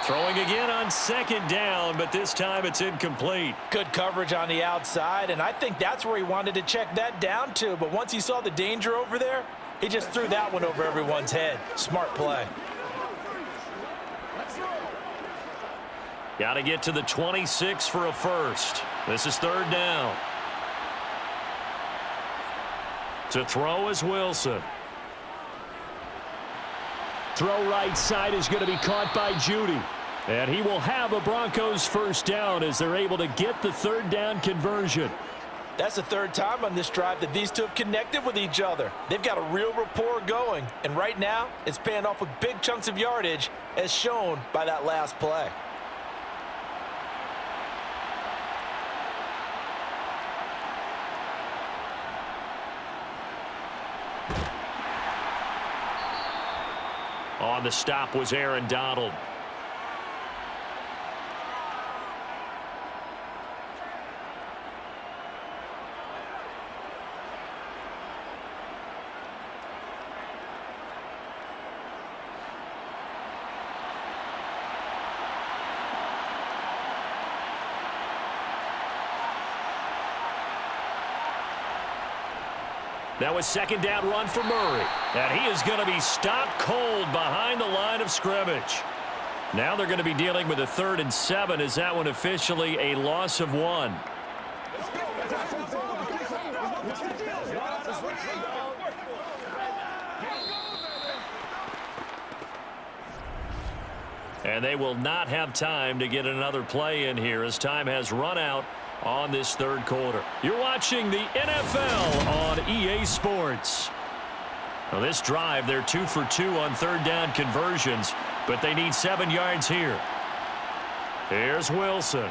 Throwing again on 2nd down, but this time it's incomplete. Good coverage on the outside, and I think that's where he wanted to check that down to. But once he saw the danger over there, he just threw that one over everyone's head. Smart play. Got to get to the 26 for a 1st. This is 3rd down. To throw is Wilson. Throw right side is going to be caught by Judy. And he will have a Broncos 1st down as they're able to get the 3rd down conversion. That's the 3rd time on this drive that these two have connected with each other. They've got a real rapport going. And right now, it's paying off with big chunks of yardage, as shown by that last play. On the stop was Aaron Donald. That was 2nd down run for Murray. And he is going to be stopped cold behind the line of scrimmage. Now they're going to be dealing with a 3rd and 7. Is that one officially a loss of 1? And they will not have time to get another play in here as time has run out on this 3rd quarter. You're watching the NFL on EA Sports. Well, this drive, they're 2 for 2 on 3rd down conversions, but they need 7 yards here. Here's Wilson.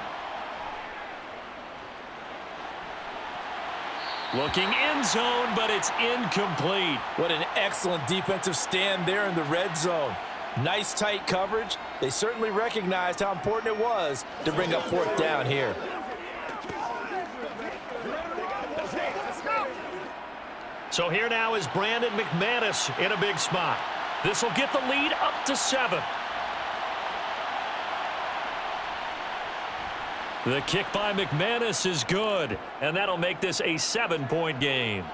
Looking end zone, but it's incomplete. What an excellent defensive stand there in the red zone. Nice tight coverage. They certainly recognized how important it was to bring up 4th down here. So here now is Brandon McManus in a big spot. This will get the lead up to 7. The kick by McManus is good, and that'll make this a 7-point game.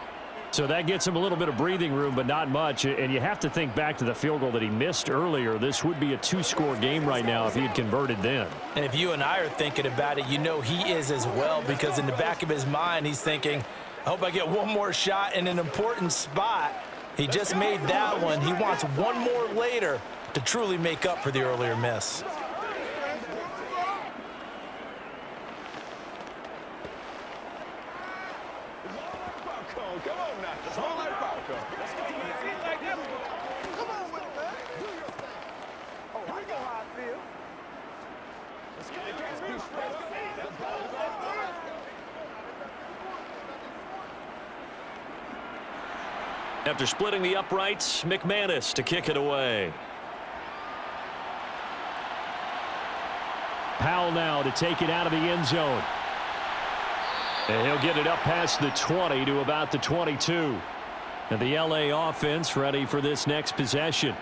So that gets him a little bit of breathing room, but not much. And you have to think back to the field goal that he missed earlier. This would be a 2-score game right now if he had converted then. And if you and I are thinking about it, you know he is as well, because in the back of his mind, he's thinking, I hope I get one more shot in an important spot. He just made that one. He wants one more later to truly make up for the earlier miss. Come on now. It's all like popcorn. Let's go. Come on with it, man. Do your thing. Oh, I know how I feel. Let's get it. Let's be straight up. Let's go. After splitting the uprights, McManus to kick it away. Powell now to take it out of the end zone. And he'll get it up past the 20 to about the 22. And the LA offense ready for this next possession.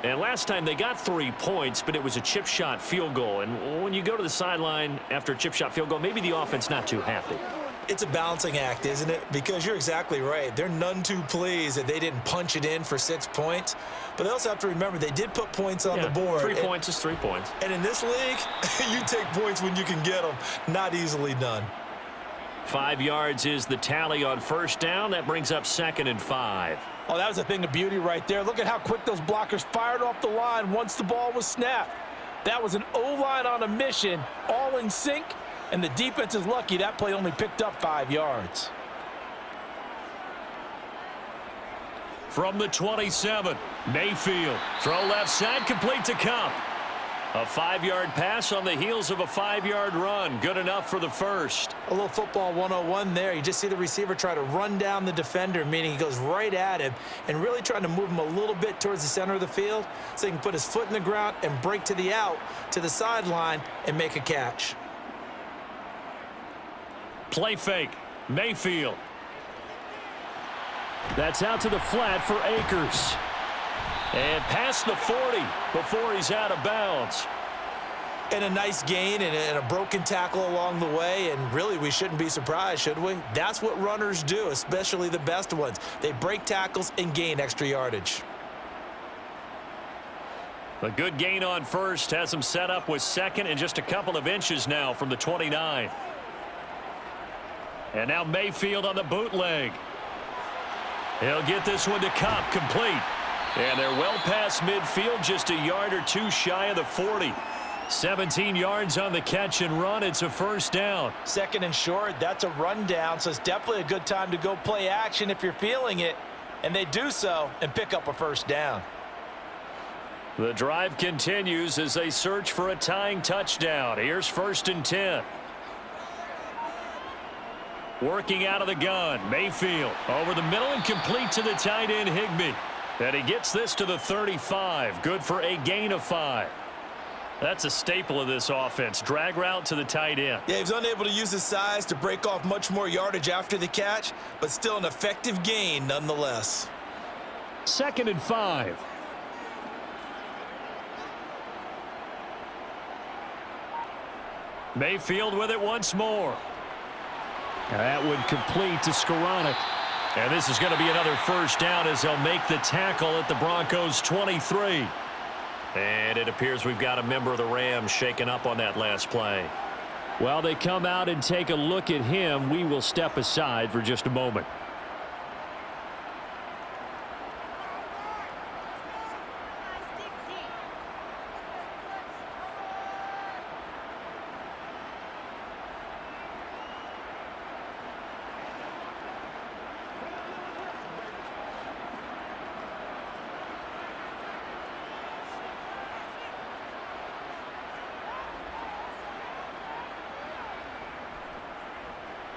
And last time they got 3 points, but it was a chip shot field goal. And when you go to the sideline after a chip shot field goal, maybe the offense not too happy. It's a balancing act, isn't it? Because you're exactly right. They're none too pleased that they didn't punch it in for 6 points. But they also have to remember they did put points on the board. 3 points is 3 points. And in this league, you take points when you can get them. Not easily done. 5 yards is the tally on first down. That brings up 2nd and 5. Oh, that was a thing of beauty right there. Look at how quick those blockers fired off the line once the ball was snapped. That was an O-line on a mission, all in sync, and the defense is lucky that play only picked up 5 yards. From the 27, Mayfield. Throw left side, complete to Cup. A 5-yard pass on the heels of a 5-yard run. Good enough for the first. A little football 101 there. You just see the receiver try to run down the defender, meaning he goes right at him and really trying to move him a little bit towards the center of the field so he can put his foot in the ground and break to the out, to the sideline, and make a catch. Play fake. Mayfield. That's out to the flat for Akers. And past the 40 before he's out of bounds. And a nice gain and a broken tackle along the way, and really we shouldn't be surprised, should we? That's what runners do, especially the best ones. They break tackles and gain extra yardage. A good gain on first has him set up with 2nd and just a couple of inches now from the 29. And now Mayfield on the bootleg. He'll get this one to Cup, complete. And they're well past midfield, just a yard or 2 shy of the 40. 17 yards on the catch and run. It's a first down. 2nd and short, that's a rundown, so it's definitely a good time to go play action if you're feeling it. And they do so and pick up a first down. The drive continues as they search for a tying touchdown. Here's 1st and 10. Working out of the gun, Mayfield over the middle and complete to the tight end Higbee. And he gets this to the 35. Good for a gain of 5. That's a staple of this offense. Drag route to the tight end. Yeah, he was unable to use his size to break off much more yardage after the catch, but still an effective gain nonetheless. 2nd and 5. Mayfield with it once more. That would complete to Skoranek. And this is going to be another first down as they'll make the tackle at the Broncos 23. And it appears we've got a member of the Rams shaken up on that last play. While they come out and take a look at him, we will step aside for just a moment.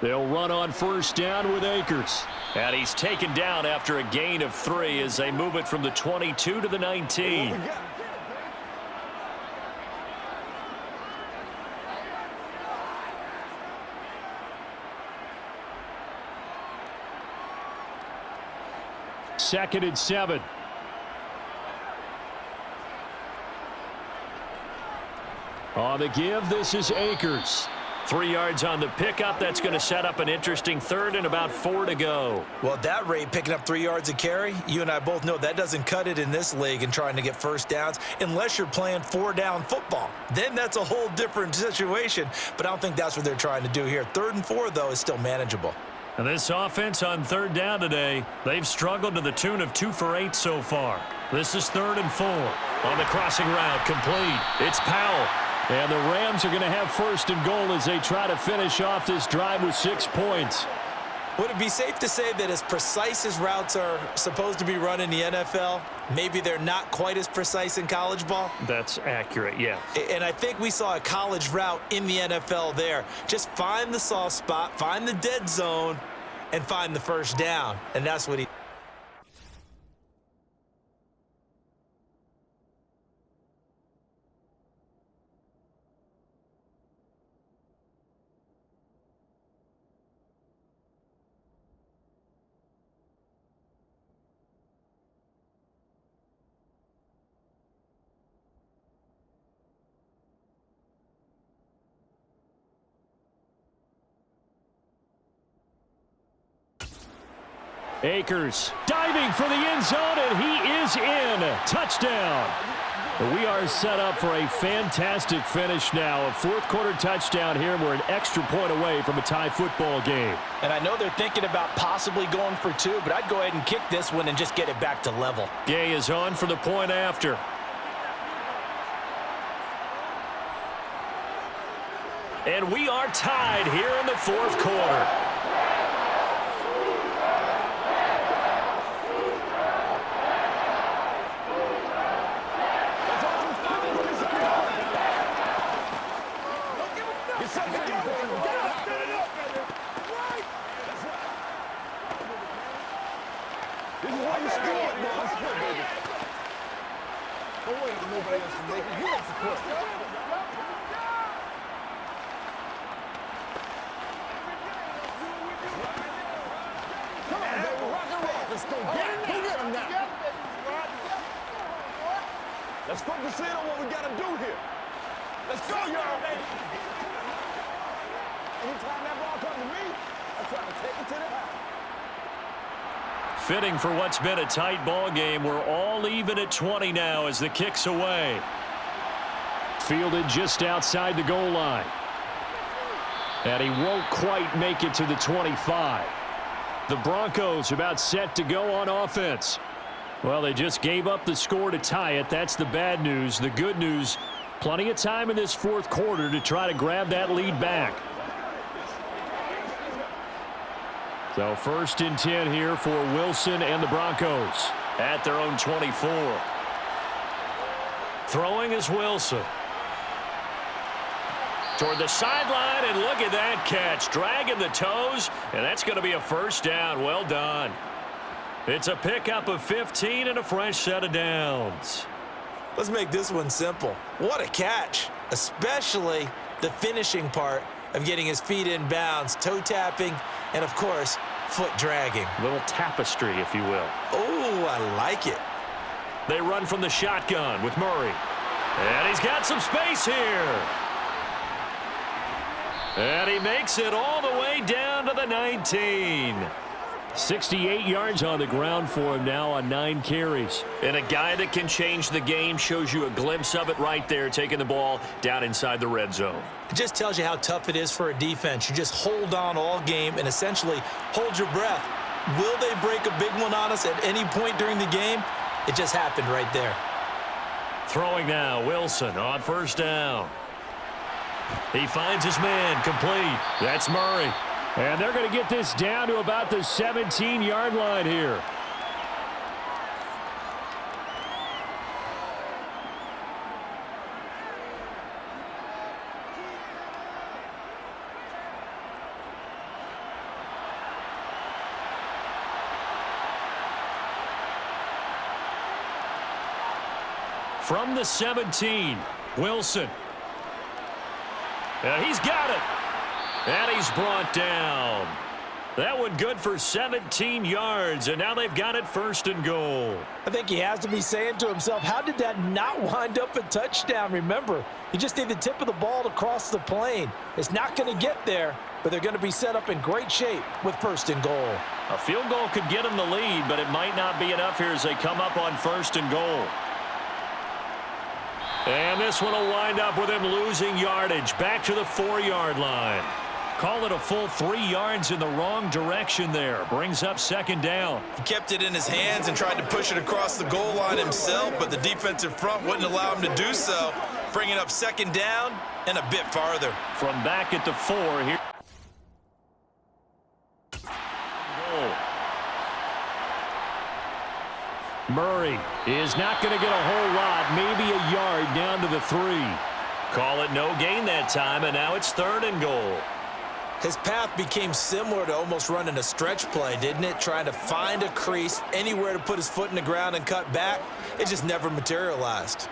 They'll run on first down with Akers. And he's taken down after a gain of 3 as they move it from the 22 to the 19. Second and 7. On the give, this is Akers. 3 yards on the pickup. That's going to set up an interesting third and about 4 to go. Well, at that rate, picking up 3 yards a carry, you and I both know that doesn't cut it in this league and trying to get first downs unless you're playing 4-down football. Then that's a whole different situation, but I don't think that's what they're trying to do here. 3rd and 4, though, is still manageable. And this offense on 3rd down today, they've struggled to the tune of 2 for 8 so far. This is 3rd and 4. On the crossing route, complete. It's Powell. And the Rams are going to have 1st and goal as they try to finish off this drive with 6 points. Would it be safe to say that as precise as routes are supposed to be run in the NFL, maybe they're not quite as precise in college ball? That's accurate, yeah. And I think we saw a college route in the NFL there. Just find the soft spot, find the dead zone, and find the first down. And that's what he... Akers diving for the end zone, and he is in. Touchdown. We are set up for a fantastic finish now. A 4th quarter touchdown here. We're an extra point away from a tie football game. And I know they're thinking about possibly going for 2, but I'd go ahead and kick this one and just get it back to level. Gay is on for the point after. And we are tied here in the 4th quarter. Let's focus in on what we got to do here. Let's go, y'all. Anytime that ball comes to me, I'm trying to take it to the house. Fitting for what's been a tight ball game. We're all even at 20 now as the kick's away. Fielded just outside the goal line. And he won't quite make it to the 25. The Broncos about set to go on offense. Well, they just gave up the score to tie it. That's the bad news. The good news, plenty of time in this 4th quarter to try to grab that lead back. So 1st and 10 here for Wilson and the Broncos At their own 24. Throwing is Wilson. Toward the sideline, and look at that catch. Dragging the toes, and that's going to be a 1st down. Well done. It's a pickup of 15 and a fresh set of downs. Let's make this one simple. What a catch, especially the finishing part of getting his feet in bounds, toe tapping, and of course, foot dragging. A little tapestry, if you will. Oh, I like it. They run from the shotgun with Murray. And he's got some space here. And he makes it all the way down to the 19. 68 yards on the ground for him now on 9 carries. And a guy that can change the game, shows you a glimpse of it right there, taking the ball down inside the red zone. It just tells you how tough it is for a defense. You just hold on all game and essentially hold your breath. Will they break a big one on us at any point during the game? It just happened right there. Throwing now, Wilson on 1st down. He finds his man, complete. That's Murray. And they're going to get this down to about the 17-yard line here. From the 17, Wilson. And he's got it. And he's brought down. That one good for 17 yards, and now they've got it 1st and goal. I think he has to be saying to himself, how did that not wind up a touchdown? Remember, you just need the tip of the ball to cross the plane. It's not going to get there, but they're going to be set up in great shape with 1st and goal. A field goal could get them the lead, but it might not be enough here as they come up on 1st and goal. And this one will wind up with him losing yardage back to the 4-yard line. Call it a full 3 yards in the wrong direction there. Brings up 2nd down. He kept it in his hands and tried to push it across the goal line himself, but the defensive front wouldn't allow him to do so, bringing up 2nd down and a bit farther. From back at the 4 here. Murray is not going to get a whole lot, maybe a yard down to the 3. Call it no gain that time, and now it's 3rd and goal. His path became similar to almost running a stretch play, didn't it? Trying to find a crease, anywhere to put his foot in the ground and cut back. It just never materialized.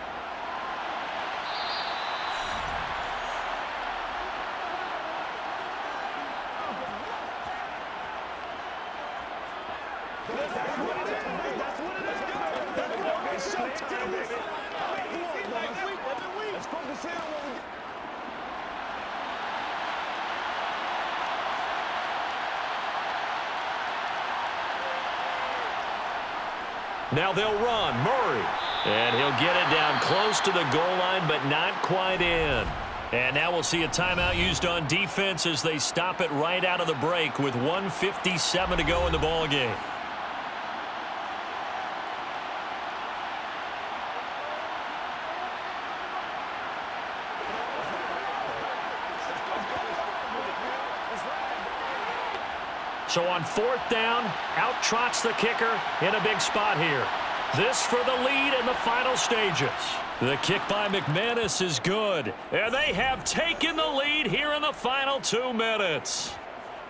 Now they'll run. Murray. And he'll get it down close to the goal line, but not quite in. And now we'll see a timeout used on defense as they stop it right out of the break with 1:57 to go in the ballgame. So on 4th down, out trots the kicker in a big spot here. This for the lead in the final stages. The kick by McManus is good. And they have taken the lead here in the final 2 minutes.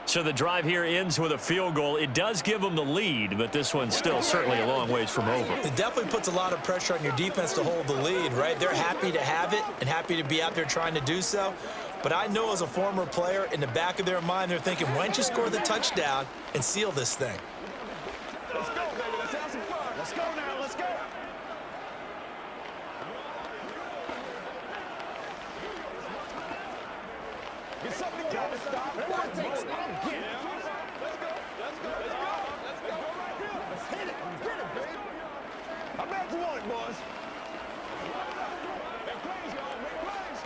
So the drive here ends with a field goal. It does give them the lead, but this one's still certainly a long ways from over. It definitely puts a lot of pressure on your defense to hold the lead, right? They're happy to have it and happy to be out there trying to do so. But I know as a former player, in the back of their mind, they're thinking, why don't you score the touchdown and seal this thing? Let's go, baby. Let's have some fun. Let's go now. Let's go. Get something together. Stop. Let's go. Let's go. Let's go. Let's go. Let's go right here. Let's hit it. Get it, baby. I'm back to want it, boys. Make plays, y'all. Make plays.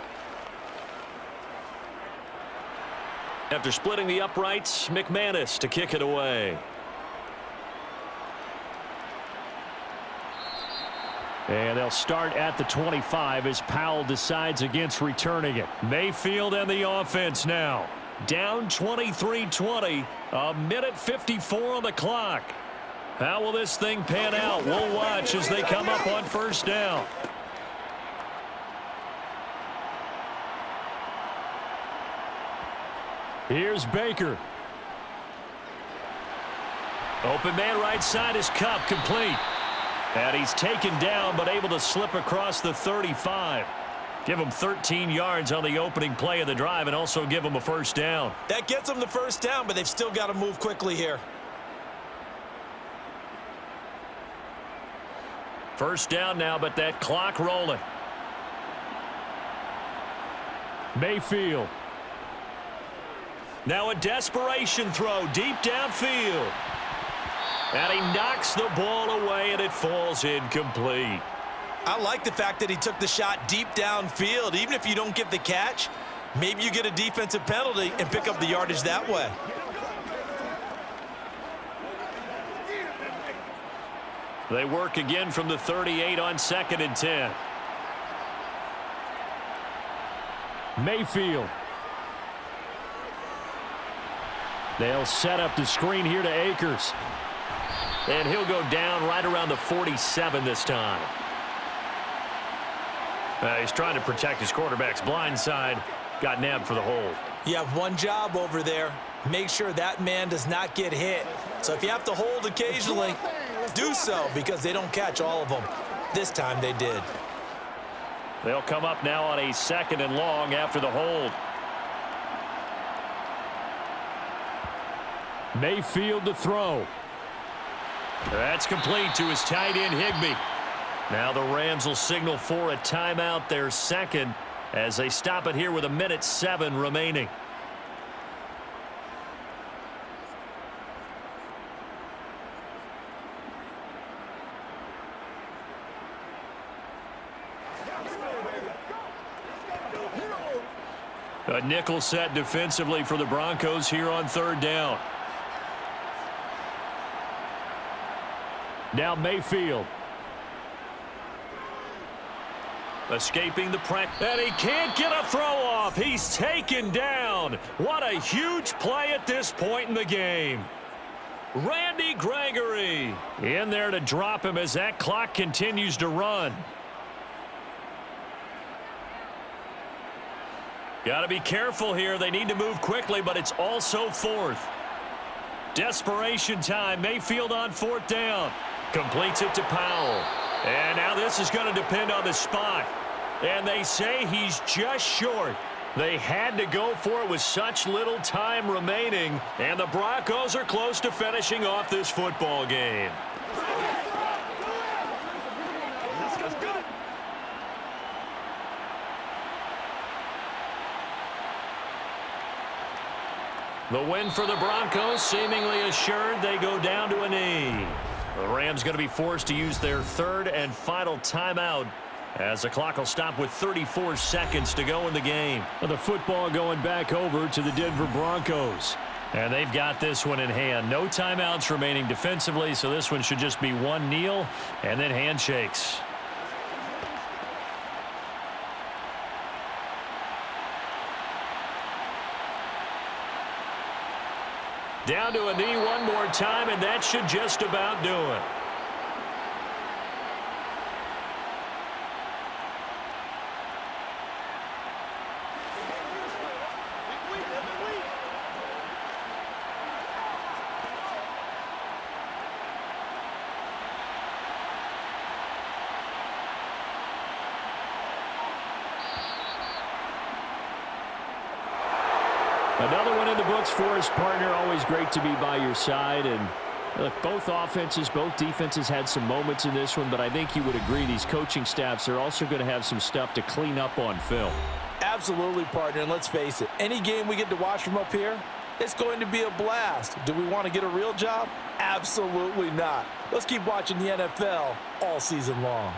After splitting the uprights, McManus to kick it away. And they'll start at the 25 as Powell decides against returning it. Mayfield and the offense now. Down 23-20, 1:54 on the clock. How will this thing pan out? We'll watch as they come up on 1st down. Here's Baker. Open man right side is Cup, complete. And he's taken down but able to slip across the 35. Give him 13 yards on the opening play of the drive and also give him a 1st down. That gets them the 1st down, but they've still got to move quickly here. 1st down now, but that clock rolling. Mayfield. Now a desperation throw deep downfield. And he knocks the ball away, and it falls incomplete. I like the fact that he took the shot deep downfield. Even if you don't get the catch, maybe you get a defensive penalty and pick up the yardage that way. They work again from the 38 on 2nd and 10. Mayfield. They'll set up the screen here to Akers. And he'll go down right around the 47 this time. He's trying to protect his quarterback's blind side. Got nabbed for the hold. You have one job over there. Make sure that man does not get hit. So if you have to hold occasionally, do so, because they don't catch all of them. This time they did. They'll come up now on a 2nd and long after the hold. Mayfield to throw. That's complete to his tight end, Higbee. Now the Rams will signal for a timeout, their second, as they stop it here with 1:07 remaining. A nickel set defensively for the Broncos here on third down. Now Mayfield. Escaping the pressure, and he can't get a throw off. He's taken down. What a huge play at this point in the game. Randy Gregory in there to drop him as that clock continues to run. Got to be careful here. They need to move quickly, but it's also fourth. Desperation time. Mayfield on fourth down. Completes it to Powell. And now this is going to depend on the spot. And they say he's just short. They had to go for it with such little time remaining. And the Broncos are close to finishing off this football game. The win for the Broncos seemingly assured. They go down to a knee. The Rams going to be forced to use their third and final timeout as the clock will stop with 34 seconds to go in the game. The football going back over to the Denver Broncos. And they've got this one in hand. No timeouts remaining defensively, so this one should just be one kneel and then handshakes. Down to a knee one more time, and that should just about do it. Another one in the books for his partner. Always great to be by your side. And look, both offenses, both defenses had some moments in this one, but I think you would agree these coaching staffs are also going to have some stuff to clean up on film. Absolutely, partner. And let's face it, any game we get to watch from up here, it's going to be a blast. Do we want to get a real job? Absolutely not. Let's keep watching the NFL all season long.